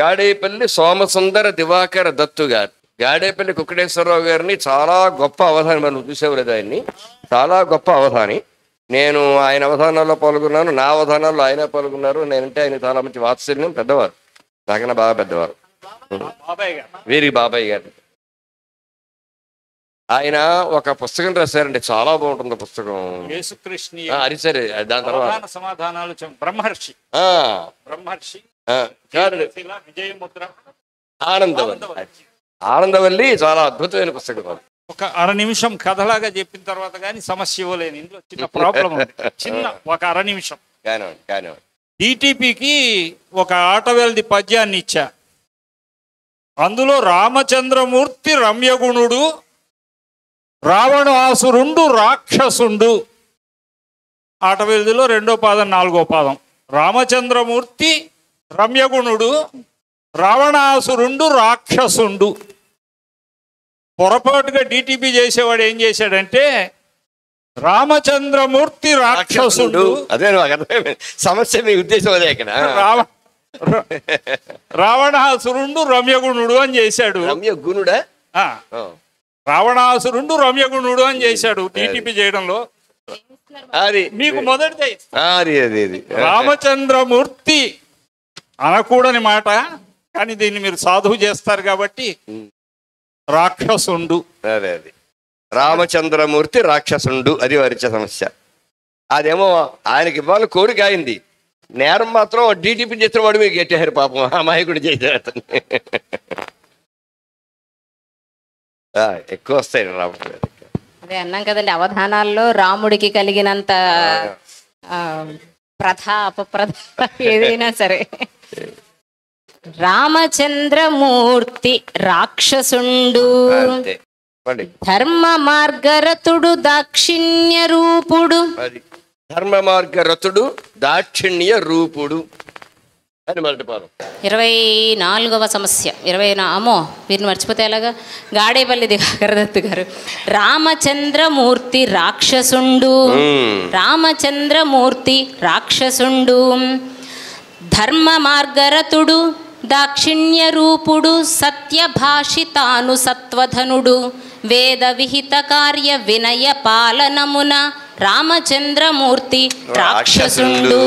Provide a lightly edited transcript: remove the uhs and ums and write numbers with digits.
గాడేపల్లి సోమసుందర దివాకర దత్తు గారు. గాడేపల్లి కుక్కటేశ్వరరావు గారిని చాలా గొప్ప అవధాని, మనం చూసేవారు ఆయన్ని, చాలా గొప్ప అవధాని. నేను ఆయన అవధానాల్లో పాల్గొన్నాను, నా అవధానాల్లో ఆయన పాల్గొన్నారు. నేనంటే ఆయన చాలా మంచి వాత్సల్యం, పెద్దవారు, నాకన్నా బాగా పెద్దవారు, వీరికి బాబాయ్ గారు. ఆయన ఒక పుస్తకం రాశారండి, చాలా బాగుంటుంది పుస్తకం. అది సరే, దాని తర్వాత సమాధానాలు బ్రహ్మర్షి ఆనందవల్లి చాలా అద్భుతమైన పుస్తకం. ఒక అర నిమిషం కథలాగా చెప్పిన తర్వాత కానీ సమస్య ఇవ్వలేను. ఇందులో చిన్న ప్రాబ్లం ఉంది, చిన్న ఒక అర నిమిషం. డిటిపికి ఒక ఆటవేల్ది పద్యాన్ని ఇచ్చా. అందులో రామచంద్రమూర్తి రమ్యగుణుడు, రావణాసురుండు రాక్షసుండు. ఆటవేల్దిలో 2వ పాదం 4వ పాదం. రామచంద్రమూర్తి రమ్యగుణుడు, రావణాసురుండు రాక్షసుండు. పొరపాటుగా డిటిపి చేసేవాడు ఏం చేశాడంటే రామచంద్రమూర్తి రాక్షసుడు. అదే సమస్య, మీ ఉద్దేశం అదే. ఇక్కడ రావణాసురుండు రమ్యగుణుడు అని చేశాడు. రమ్యగుణుడా? రావణాసురుండు రమ్యగుణుడు అని చేశాడు డిటిపి చేయడంలో. అది మీకు మొదటిది అది రామచంద్రమూర్తి అనకూడని మాట, కానీ దీన్ని మీరు సాధువు చేస్తారు కాబట్టి రాక్షసుండు. అదే అది రామచంద్రమూర్తి రాక్షసుండు, అది వారిచ్చే సమస్య. అదేమో ఆయనకి ఇవ్వాలి కోరిక అయింది, నేరం మాత్రం డిటిపి చేసిన వాడు మీకు గెట్టారు పాపం, అమాయకుడు చేశారు. ఎక్కువ వస్తాయి రాముడు. అదే అన్నాం కదండి, అవధానాల్లో రాముడికి కలిగినంత ప్రథ అపప్రథ ఏదైనా సరే. రామచంద్రమూర్తి రాక్షసుండు, ధర్మ మార్గరతుడు దాక్షిణ్య రూపుడు. ధర్మ మార్గరతుడు దాక్షిణ్య రూపుడు అని మొదటి పాదం. 24వ సమస్య. అమ్మో వీరిని మర్చిపోతే ఎలాగా. గాడేపల్లి దివాకర దత్తు గారు. రామచంద్రమూర్తి రాక్షసుండు, రామచంద్రమూర్తి రాక్షసుండు, ధర్మ మార్గరతుడు దాక్షిణ్య రూపుడు, సత్యభాషితాను సత్వధనుడు, వేద విహిత కార్య వినయ పాలనమున రామచంద్రమూర్తి రాక్షసుండు.